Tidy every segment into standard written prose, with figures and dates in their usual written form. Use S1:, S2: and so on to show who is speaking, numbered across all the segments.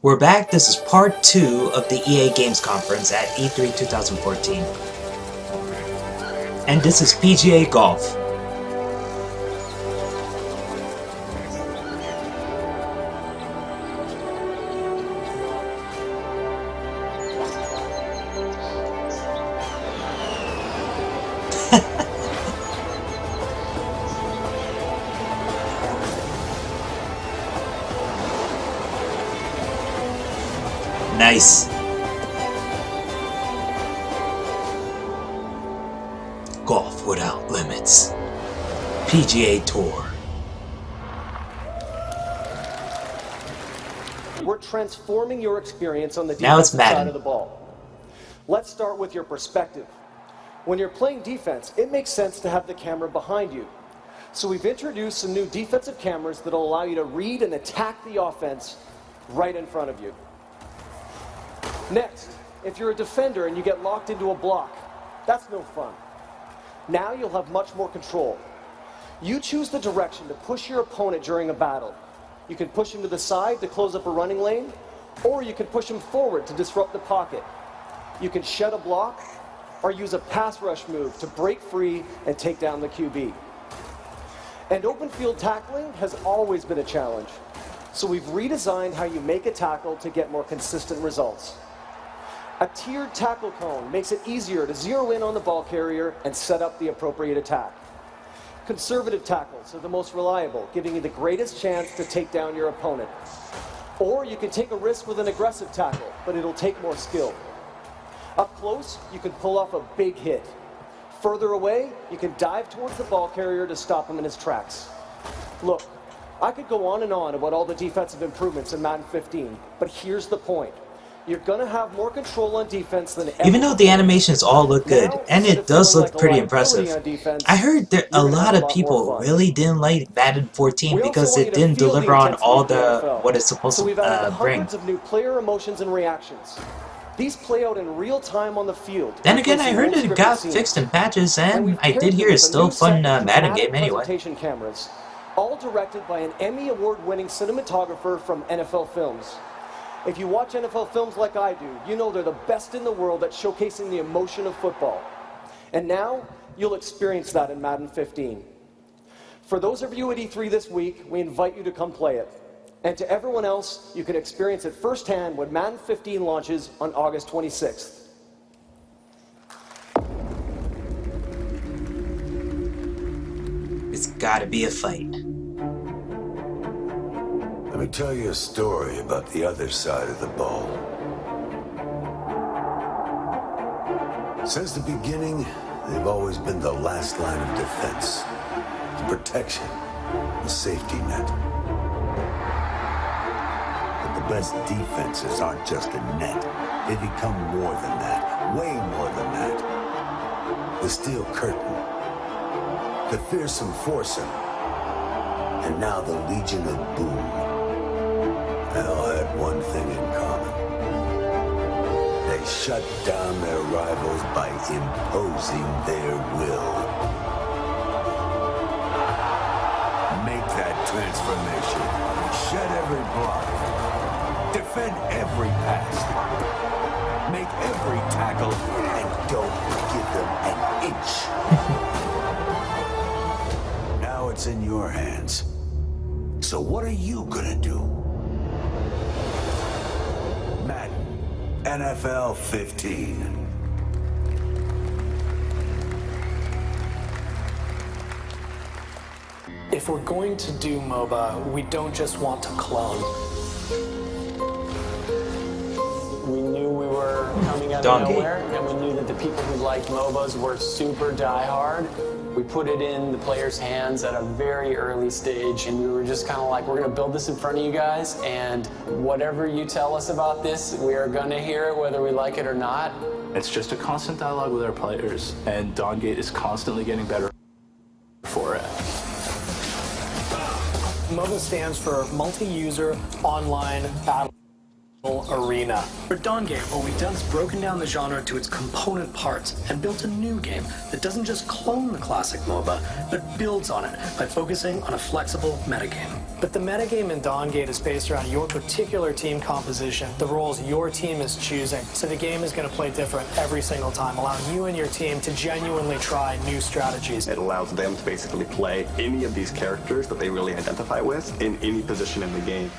S1: We're back. This is part 2 of the EA Games Conference at E3 2014. And this is PGA Golf. Nice. Golf without limits. PGA Tour.
S2: We're transforming your experience on the
S1: Now it's
S2: defensive
S1: Madden.
S2: side of the ball. Let's start with your perspective. When you're playing defense, it makes sense to have the camera behind you. So we've introduced some new defensive cameras that'll allow you to read and attack the offense right in front of you. Next, if you're a defender and you get locked into a block, that's no fun. Now you'll have much more control. You choose the direction to push your opponent during a battle. You can push him to the side to close up a running lane, or you can push him forward to disrupt the pocket. You can shed a block, or use a pass rush move to break free and take down the QB. And open field tackling has always been a challenge. So we've redesigned how you make a tackle to get more consistent results. A tiered tackle cone makes it easier to zero in on the ball carrier and set up the appropriate attack. Conservative tackles are the most reliable, giving you the greatest chance to take down your opponent. Or you can take a risk with an aggressive tackle, but it'll take more skill. Up close, you can pull off a big hit. Further away, you can dive towards the ball carrier to stop him in his tracks. Look, I could go on and on about all the defensive improvements in Madden 15, but here's the point. You're going to have more control on defense than ever.
S1: Even though the animations all look good, and it does look pretty impressive, I heard that a lot of people really didn't like Madden 14 because it didn't deliver on all the what it's supposed
S2: so we've added
S1: to bring.
S2: hundreds of new player emotions and reactions. These play out in real time on the field.
S1: Then again, I heard it got fixed in patches, and I did hear it's still a fun Madden game anyway.
S2: Presentation cameras, all directed by an Emmy Award-winning cinematographer from NFL Films. If you watch NFL films like I do, you know they're the best in the world at showcasing the emotion of football. And now, you'll experience that in Madden 15. For those of you at E3 this week, we invite you to come play it. And to everyone else, you can experience it firsthand when Madden 15 launches on August 26th.
S1: It's gotta be a fight.
S3: Let me tell you a story about the other side of the ball. Since the beginning, they've always been the last line of defense, the protection, the safety net. But the best defenses aren't just a net. They become more than that, way more than that. The steel curtain, the fearsome foursome, and now the Legion of Boom. They all had one thing in common. They shut down their rivals by imposing their will. Make that transformation. Shed every block. Defend every pass. Make every tackle, and don't give them an inch. Now it's in your hands. So what are you gonna do? Madden, NFL 15.
S4: If we're going to do MOBA, we don't just want to clone. We knew we were coming out of
S1: Dawngate.
S4: nowhere, and we knew that the people who liked MOBAs were super diehard. We put it in the players' hands at a very early stage, and we were just kind of like, we're going to build this in front of you guys, and whatever you tell us about this, we are going to hear it whether we like it or not.
S5: It's just a constant dialogue with our players, and Dawngate is constantly getting better for it.
S4: MOBA stands for Multi-User Online Battle Arena. For Dawngate, what we've done is broken down the genre to its component parts and built a new game that doesn't just clone the classic MOBA, but builds on it by focusing on a flexible metagame.
S6: But the metagame in Dawngate is based around your particular team composition, the roles your team is choosing. So the game is going to play different every single time, allowing you and your team to genuinely try new strategies.
S7: It allows them to basically play any of these characters that they really identify with in any position in the game.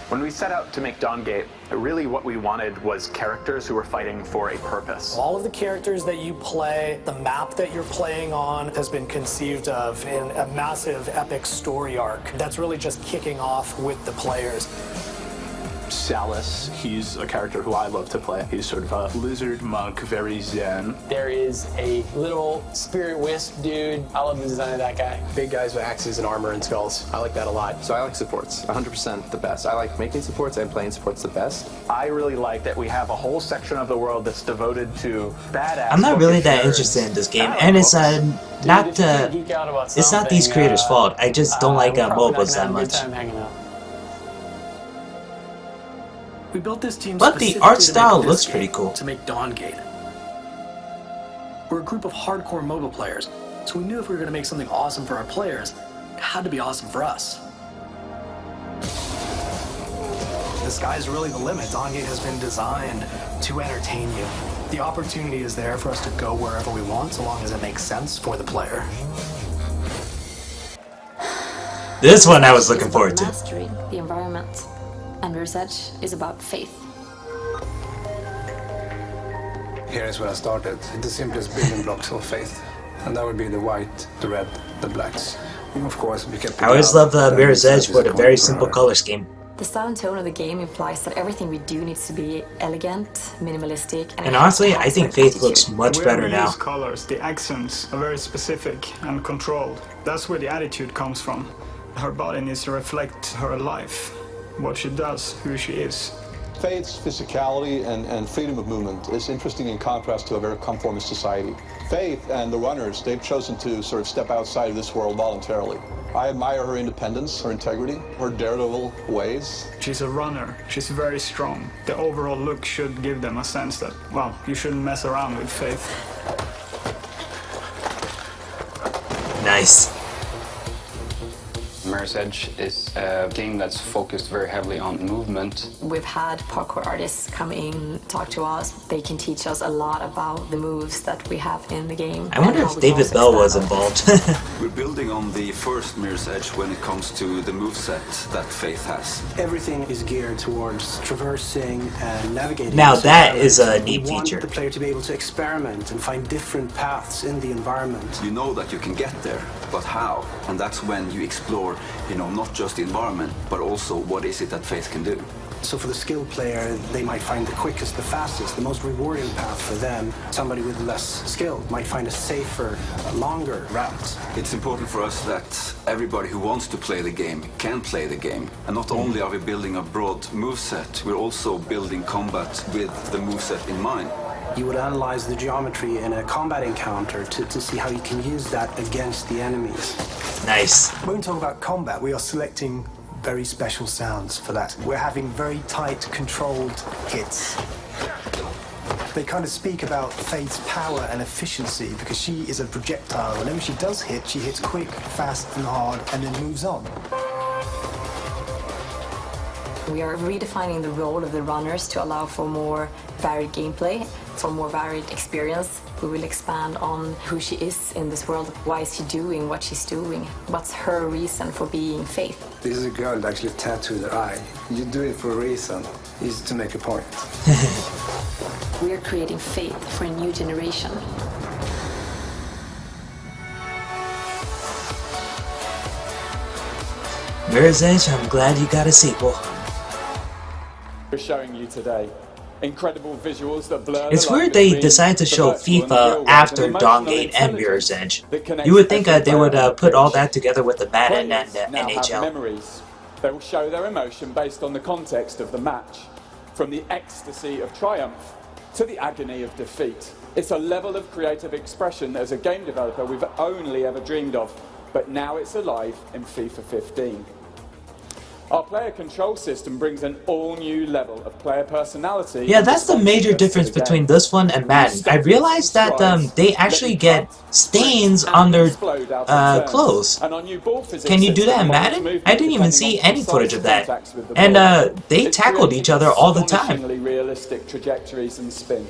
S5: When we set out to make Dawngate, really what we wanted was characters who were fighting for a purpose.
S6: All of the characters that you play, the map that you're playing on has been conceived of in a massive epic story arc that's really just kicking off with the players.
S5: Salus, he's a character who I love to play. He's sort of a lizard monk, very zen.
S4: There is a little spirit wisp dude. I love the design of that guy.
S8: Big guys with axes and armor and skulls. I like that a lot. So I like supports, 100% the best. I like making supports and playing supports the best.
S5: I really like that we have a whole section of the world that's devoted to badass.
S1: I'm not really that
S5: nerds.
S1: interested in this game, and it's it's not these creators' fault. I just don't like MOBAs that much.
S6: We built this team
S1: But the
S6: specifically
S1: art
S6: to
S1: style
S6: make
S1: looks
S6: this
S1: pretty
S6: game,
S1: cool.
S6: To make Dawngate. We're a group of hardcore MOBA players, so we knew if we were going to make something awesome for our players, it had to be awesome for us. The sky's really the limit. Dawngate has been designed to entertain you. The opportunity is there for us to go wherever we want, so long as it makes sense for the player.
S1: This one I was looking forward to.
S9: Mastering the environment. And Mirror's Edge is about faith.
S10: Here is where I started. The simplest building blocks of faith. And that would be the white, the red, the blacks. And of course, we kept
S1: I always love the Mirror's Edge with a very simple color scheme.
S9: The style and tone of the game implies that everything we do needs to be elegant, minimalistic,
S1: And honestly, I think Faith looks much better now.
S11: These colors, the accents are very specific and controlled. That's where the attitude comes from. Her body needs to reflect her life, what she does, who she is.
S12: Faith's physicality and freedom of movement is interesting in contrast to a very conformist society. Faith and the runners, they've chosen to sort of step outside of this world voluntarily. I admire her independence, her integrity, her daredevil ways.
S11: She's a runner. She's very strong. The overall look should give them a sense that, well, you shouldn't mess around with Faith.
S1: Nice.
S13: Mirror's Edge is a game that's focused very heavily on movement.
S9: We've had parkour artists come in, talk to us. They can teach us a lot about the moves that we have in the game.
S1: I wonder if David Bell was involved.
S3: We're building on the first Mirror's Edge when it comes to the moveset that Faith has.
S14: Everything is geared towards traversing and navigating.
S1: Now that is a neat
S14: we
S1: feature.
S14: want the player to be able to experiment and find different paths in the environment.
S3: You know that you can get there, but how? And that's when you explore, not just the environment, but also what is it that Faith can do.
S14: So for the skilled player, they might find the quickest, the fastest, the most rewarding path for them. Somebody with less skill might find a safer, longer route.
S3: It's important for us that everybody who wants to play the game can play the game. And not only are we building a broad moveset, we're also building combat with the moveset in mind.
S14: You would analyze the geometry in a combat encounter to see how you can use that against the enemies.
S1: Nice.
S15: When we talk about combat, we are selecting very special sounds for that. We're having very tight, controlled hits. They kind of speak about Faith's power and efficiency because she is a projectile. Whenever she does hit, she hits quick, fast and hard and then moves on.
S9: We are redefining the role of the runners to allow for more varied gameplay, for more varied experience. We will expand on who she is in this world. Why is she doing what she's doing? What's her reason for being Faith?
S10: This is a girl that actually tattooed her eye. You do it for a reason. It's to make a point.
S9: We are creating Faith for a new generation.
S1: Mirror's Edge, I'm glad you got a sequel.
S16: We're showing you today incredible visuals that blur.
S1: It's weird they decided to show FIFA after Dawngate and Mirror's Edge. You would think they would put all that together with the Madden and the NHL.
S16: Memories. They will show their emotion based on the context of the match, from the ecstasy of triumph to the agony of defeat. It's a level of creative expression as a game developer we've only ever dreamed of, but now it's alive in FIFA 15. Our player control system brings an all-new level of player personality.
S1: Yeah, that's the major difference between this one and Madden. I realized that they actually get stains on their clothes. Can you do that in Madden? I didn't even see any footage of that. And they tackled each other all the time.
S16: Realistic trajectories and spin.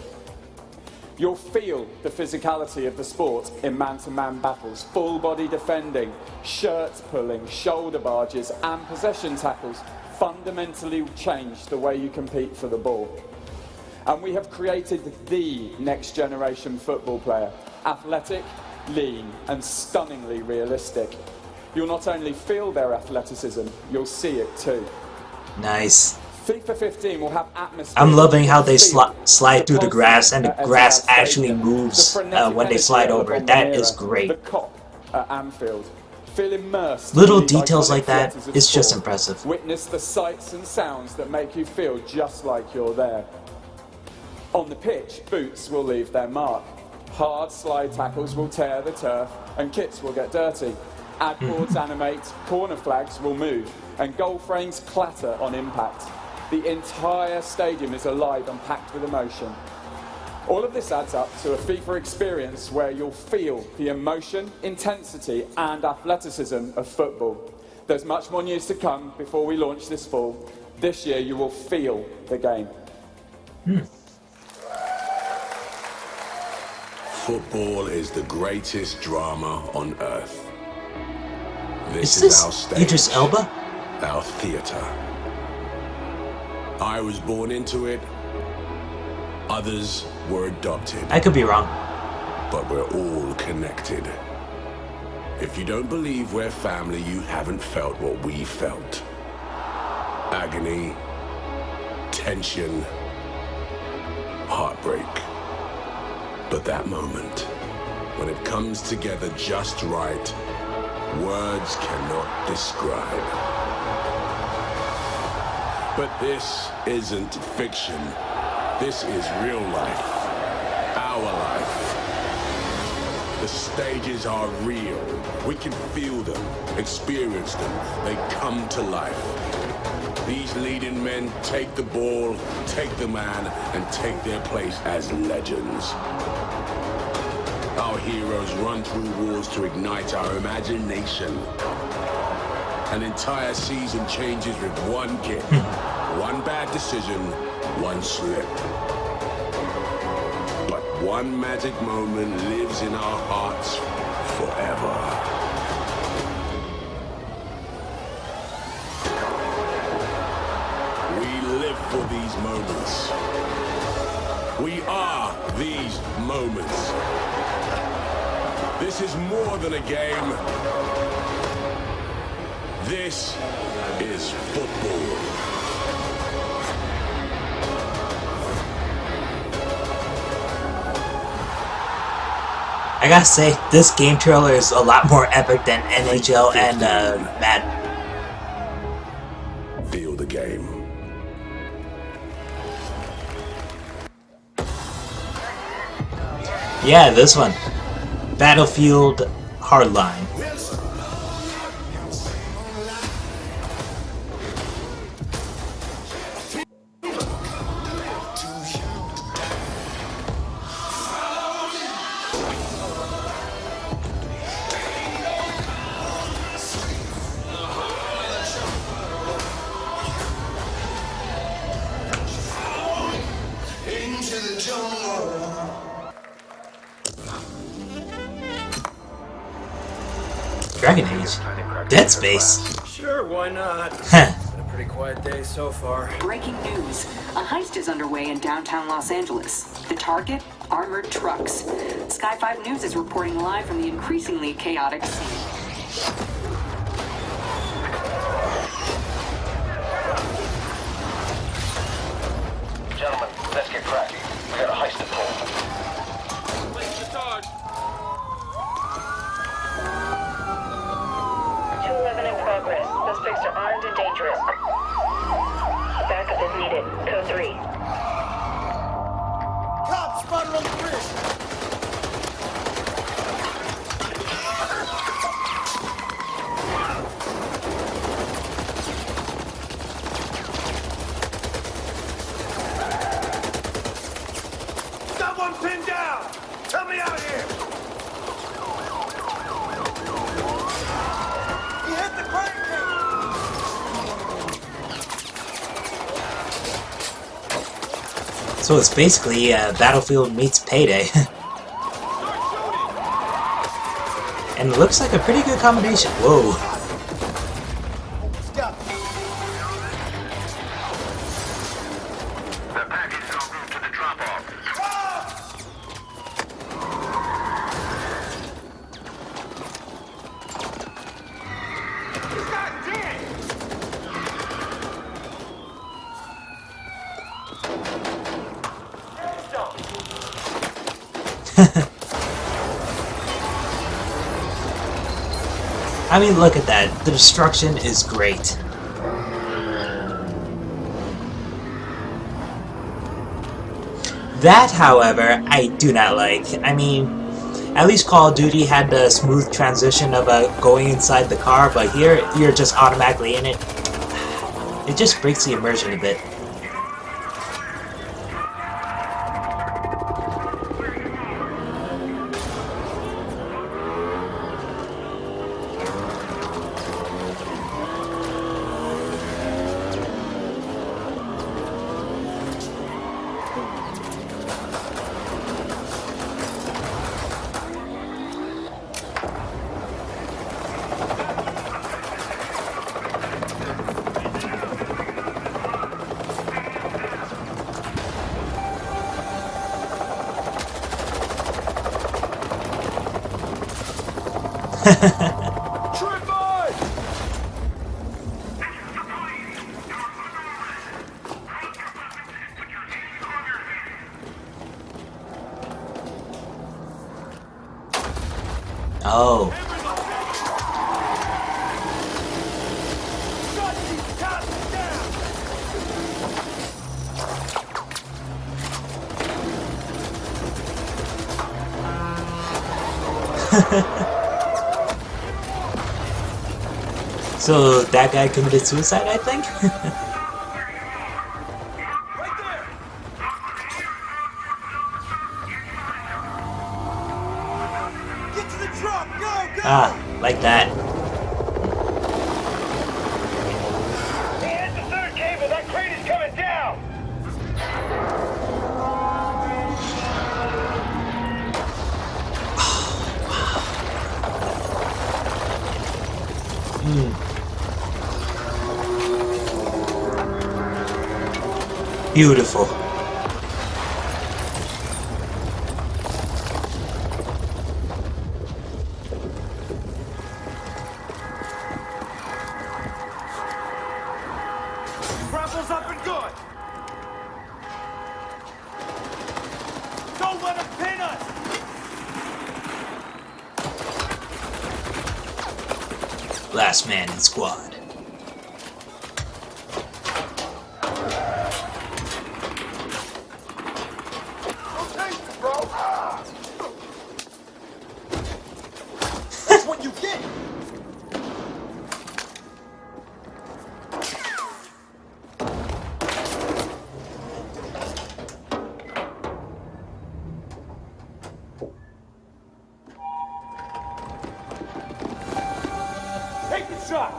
S16: You'll feel the physicality of the sport in man-to-man battles, full-body defending, shirts pulling, shoulder barges and possession tackles fundamentally change the way you compete for the ball. And we have created the next generation football player, athletic, lean and stunningly realistic. You'll not only feel their athleticism, you'll see it too.
S1: Nice.
S16: FIFA 15 will have atmosphere.
S1: I'm loving how they slide through the grass, and the grass actually moves when they slide over it. That is great.
S16: The Kop at Anfield. Feel immersed.
S1: Little details like that is just impressive.
S16: Witness the sights and sounds that make you feel just like you're there. On the pitch, boots will leave their mark. Hard slide tackles will tear the turf, and kits will get dirty. Ad boards animate, corner flags will move, and goal frames clatter on impact. The entire stadium is alive and packed with emotion. All of this adds up to a FIFA experience where you'll feel the emotion, intensity and athleticism of football. There's much more news to come before we launch this fall. This year you will feel the game.
S3: Football is the greatest drama on earth.
S1: Is this
S3: our stage,
S1: Idris Elba?
S3: our theater. I was born into it. Others were adopted.
S1: I could be wrong.
S3: But we're all connected. If you don't believe we're family, you haven't felt what we felt. Agony, tension, heartbreak. But that moment, when it comes together just right, words cannot describe. But this isn't fiction. This is real life. Our life. The stages are real. We can feel them, experience them. They come to life. These leading men take the ball, take the man, and take their place as legends. Our heroes run through walls to ignite our imagination. An entire season changes with one kick, one bad decision, one slip. But one magic moment lives in our hearts forever. We live for these moments. We are these moments. This is more than a game. This is football.
S1: I gotta say, this game trailer is a lot more epic than NHL and Madden.
S3: Feel the game.
S1: Yeah, this one. Battlefield Hardline. Dragon Age. Dead Space.
S17: Sure, why not? It's been a pretty quiet day so far.
S18: Breaking news. A heist is underway in downtown Los Angeles. The target? Armored trucks. Sky 5 News is reporting live from the increasingly chaotic scene.
S19: Gentlemen, let's get cracking. We got a heist to pull. Place the charge.
S20: 211 in progress. Suspects are armed and dangerous. Backup is needed. Code 3.
S21: Cops spotted on the bridge. one pinned down. Tell me out here. He hit the crank.
S1: So it's basically Battlefield meets Payday. And it looks like a pretty good combination. Whoa. I mean, look at that. The destruction is great. That, however, I do not like. I mean, at least Call of Duty had the smooth transition of going inside the car, but here, you're just automatically in it. It just breaks the immersion a bit. Oh. So that guy committed suicide, I think? Ah, like that.
S21: Hit the third cable. That crate is coming down.
S1: Beautiful.
S21: Grapple's up and good. Don't let him pin us.
S1: Last man in squad.
S21: That's what you get. Take the shot.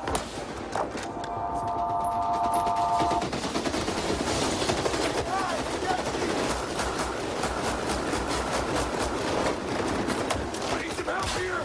S21: I need some help here.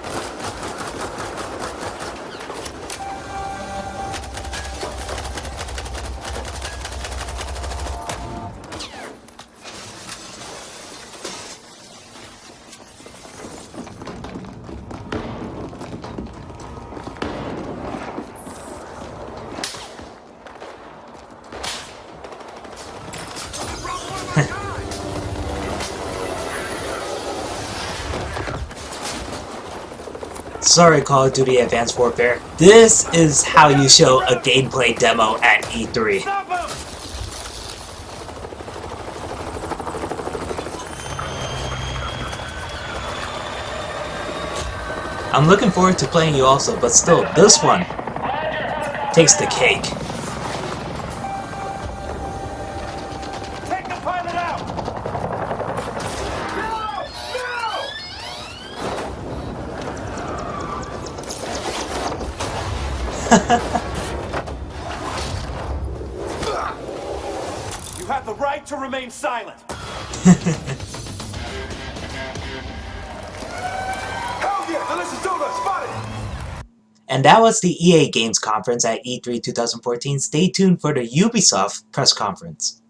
S1: Sorry, Call of Duty Advanced Warfare. This is how you show a gameplay demo at E3. I'm looking forward to playing you also, but still, this one takes the cake.
S21: Take the pilot out. You have the right to remain silent. Hell yeah, Alyssa spotted.
S1: And that was the EA Games conference at E3 2014. Stay tuned for the Ubisoft press conference.